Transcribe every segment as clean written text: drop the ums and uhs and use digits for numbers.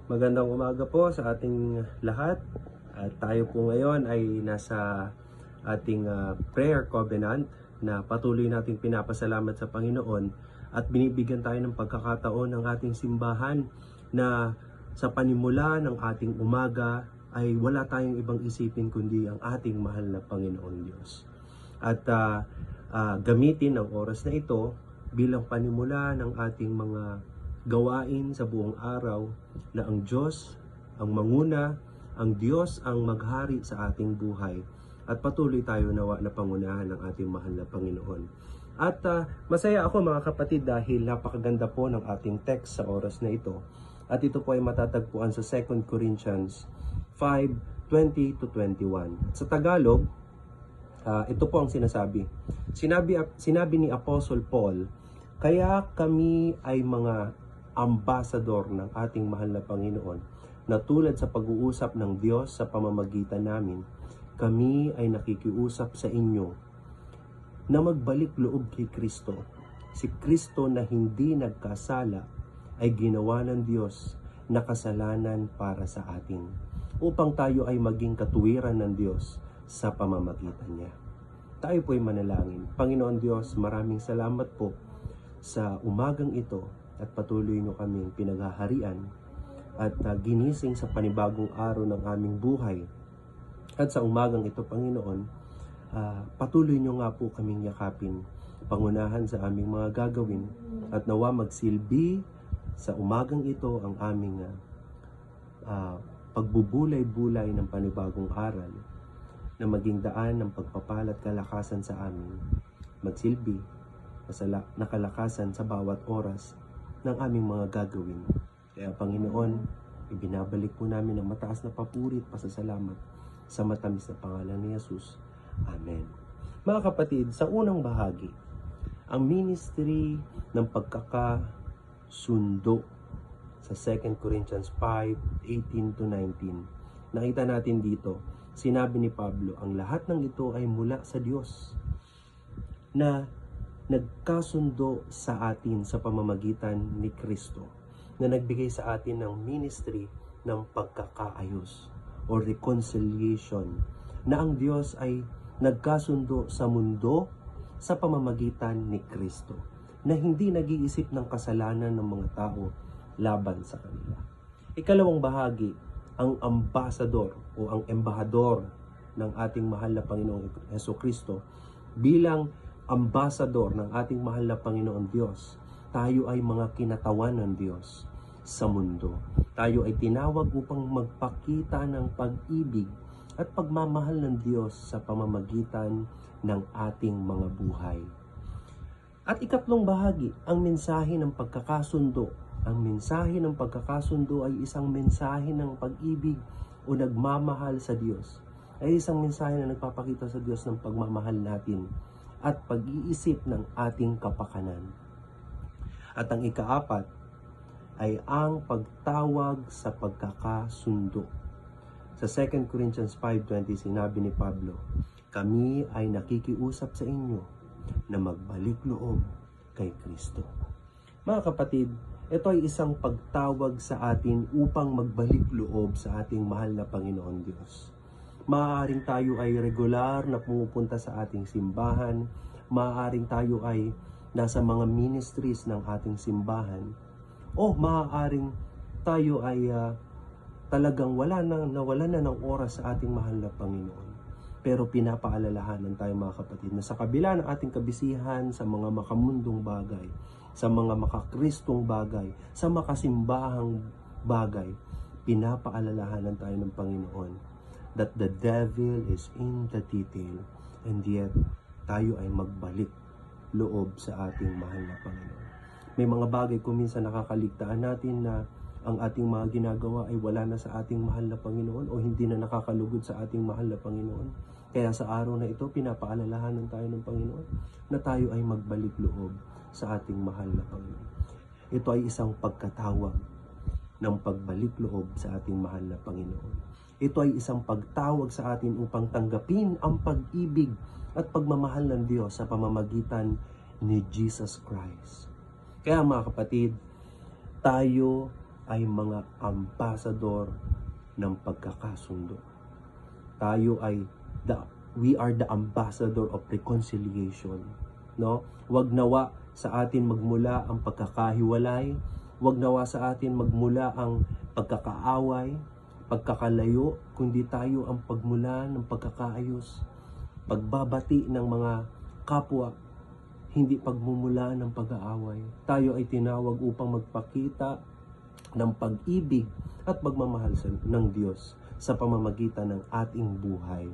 Magandang umaga po sa ating lahat. At tayo po ngayon ay nasa ating prayer covenant na patuloy nating pinapasalamat sa Panginoon at binibigyan tayo ng pagkakataon ng ating simbahan na sa panimula ng ating umaga ay wala tayong ibang isipin kundi ang ating mahal na Panginoon Diyos. At gamitin ang oras na ito bilang panimula ng ating mga gawain sa buong araw na ang Diyos ang manguna, ang Diyos ang maghari sa ating buhay at patuloy tayo nawa na pangunahan ng ating mahal na Panginoon. At masaya ako mga kapatid dahil napakaganda po ng ating text sa oras na ito. At ito po ay matatagpuan sa 2 Corinthians 5:20-21. Sa Tagalog, ito po ang sinasabi. Sinabi ni Apostle Paul, kaya kami ay mga ambasador ng ating mahal na Panginoon na tulad sa pag-uusap ng Diyos sa pamamagitan namin, kami ay nakikiusap sa inyo na magbalik loob kay Kristo. Si Kristo na hindi nagkasala ay ginawa ng Diyos na kasalanan para sa atin, upang tayo ay maging katuwiran ng Diyos sa pamamagitan niya. Tayo po ay manalangin. Panginoon Diyos, maraming salamat po sa umagang ito at patuloy nyo kaming pinaghaharian at ginising sa panibagong araw ng aming buhay. At sa umagang ito, Panginoon, patuloy nyo nga po kaming yakapin, pangunahan sa aming mga gagawin at nawa magsilbi sa umagang ito ang aming pagbubulay-bulay ng panibagong aral na maging daan ng pagpapalat kalakasan sa amin, magsilbi na kalakasan sa bawat oras ng aming mga gagawin. Kaya Panginoon, ibinabalik po namin ang mataas na papuri at pasasalamat sa matamis na pangalan ni Jesus. Amen. Mga kapatid, sa unang bahagi, ang ministry ng pagkakasundo sa 2 Corinthians 5:18-19. Nakita natin dito, sinabi ni Pablo, ang lahat ng ito ay mula sa Diyos na nagkasundo sa atin sa pamamagitan ni Kristo, na nagbigay sa atin ng ministry ng pagkakaayos o reconciliation, na ang Diyos ay nagkasundo sa mundo sa pamamagitan ni Kristo, na hindi nag-iisip ng kasalanan ng mga tao laban sa kanila. Ikalawang bahagi, ang ambasador o ang embahador ng ating mahal na Panginoong Jesucristo. Bilang ambasador ng ating mahal na Panginoon Diyos, tayo ay mga kinatawan ng Diyos sa mundo. Tayo ay tinawag upang magpakita ng pag-ibig at pagmamahal ng Diyos sa pamamagitan ng ating mga buhay. At ikatlong bahagi, ang mensahe ng pagkakasundo. Ang mensahe ng pagkakasundo ay isang mensahe ng pag-ibig o nagmamahal sa Diyos. Ay isang mensahe na nagpapakita sa Diyos ng pagmamahal natin at pag-iisip ng ating kapakanan. At ang ikaapat ay ang pagtawag sa pagkakasundo. Sa 2 Corinthians 5:20, sinabi ni Pablo, kami ay nakikiusap sa inyo na magbalik loob kay Kristo. Mga kapatid, ito ay isang pagtawag sa atin upang magbalik loob sa ating mahal na Panginoon Diyos. Maaaring tayo ay regular na pumupunta sa ating simbahan, maaaring tayo ay nasa mga ministries ng ating simbahan, o maaaring tayo ay talagang nawala na ng oras sa ating mahal na Panginoon. Pero pinapaalalahanan tayo mga kapatid na sa kabila ng ating kabisihan sa mga makamundong bagay, sa mga makakristong bagay, sa makasimbahang bagay, pinapaalalahanan tayo ng Panginoon that the devil is in the detail, and yet tayo ay magbalik loob sa ating mahal na Panginoon. May mga bagay kung minsan nakakaligtaan natin na ang ating mga ginagawa ay wala na sa ating mahal na Panginoon o hindi na nakakalugod sa ating mahal na Panginoon. Kaya sa araw na ito, pinapaalalahanan tayo ng Panginoon na tayo ay magbalik loob sa ating mahal na Panginoon. Ito ay isang pagkatawag ng pagbalik loob sa ating mahal na Panginoon. Ito ay isang pagtawag sa atin upang tanggapin ang pag-ibig at pagmamahal ng Diyos sa pamamagitan ni Jesus Christ. Kaya mga kapatid, tayo ay mga ambasador ng pagkakasundo. We are the ambassador of reconciliation, no? Wag nawa sa atin magmula ang pagkakahiwalay, wag nawa sa atin magmula ang pagkakaaway, pagkakalayo, kundi tayo ang pagmula ng pagkakaayos, pagbabati ng mga kapwa, hindi pagmumula ng pag-aaway. Tayo ay tinawag upang magpakita ng pag-ibig at pagmamahal ng Diyos sa pamamagitan ng ating buhay.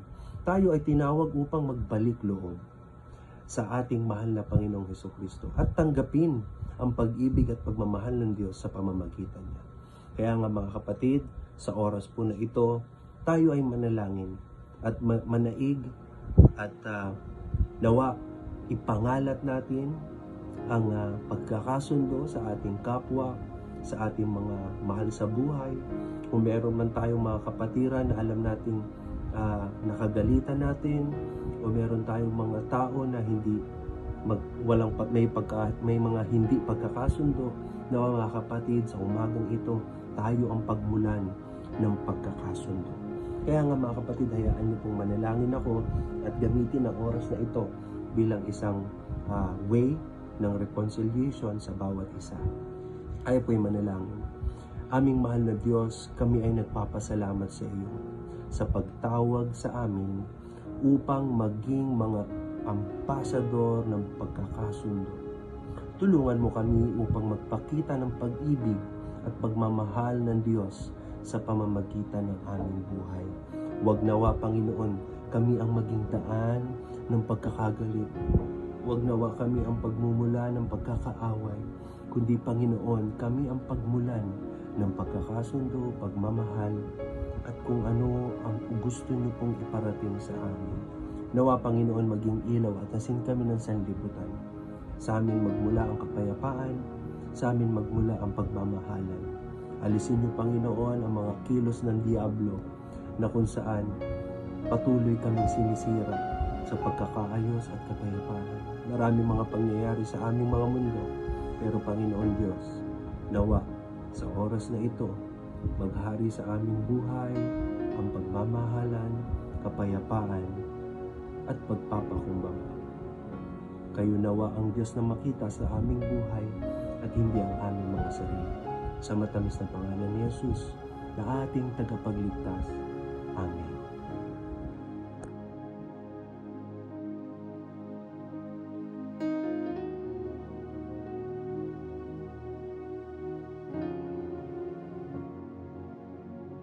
Tayo ay tinawag upang magbalik loob sa ating mahal na Panginoong Hesukristo at tanggapin ang pag-ibig at pagmamahal ng Diyos sa pamamagitan niya. Kaya nga mga kapatid, sa oras po na ito, tayo ay manalangin at manaig at nawa ipangalat natin ang pagkakasundo sa ating kapwa, sa ating mga mahal sa buhay. Kung meron man tayong mga kapatiran na alam nating nakagalitan natin, o meron tayong mga tao na may mga hindi pagkakasundo, na mga kapatid, sa umagang ito tayo ang pagmulan ng pagkakasundo. Kaya nga mga kapatid, hayaan niyo pong manalangin ako at gamitin ang oras na ito bilang isang way ng reconciliation sa bawat isa. Tayo po'y manalangin. Aming mahal na Diyos, kami ay nagpapasalamat sa iyo sa pagtawag sa amin upang maging mga ambasador ng pagkakasundo. Tulungan mo kami upang magpakita ng pag-ibig at pagmamahal ng Diyos sa pamamagitan ng aming buhay. Huwag nawa, Panginoon, kami ang maging daan ng pagkakagalit. Huwag nawa kami ang pagmumula ng pagkakaaway, kundi Panginoon, kami ang pagmulan ng pagkakasundo, pagmamahal, at kung ano ang gusto niyo pong iparating sa amin. Nawa, Panginoon, maging ilaw at asin kami ng sanlibutan. Sa amin magmula ang kapayapaan, sa amin magmula ang pagmamahalan. Alisin niyo, Panginoon, ang mga kilos ng Diablo na kung saan patuloy kaming sinisira sa pagkakaayos at kapayapaan. Maraming mga pangyayari sa aming mga mundo, pero Panginoon Diyos, nawa sa oras na ito, maghari sa aming buhay ang pagmamahalan, kapayapaan, at pagpapakumbaba. Kayo nawa ang Diyos na makita sa aming buhay at hindi ang aming mga sarili. Sa matamis na pangalan ni Jesus, na ating tagapagligtas. Amen.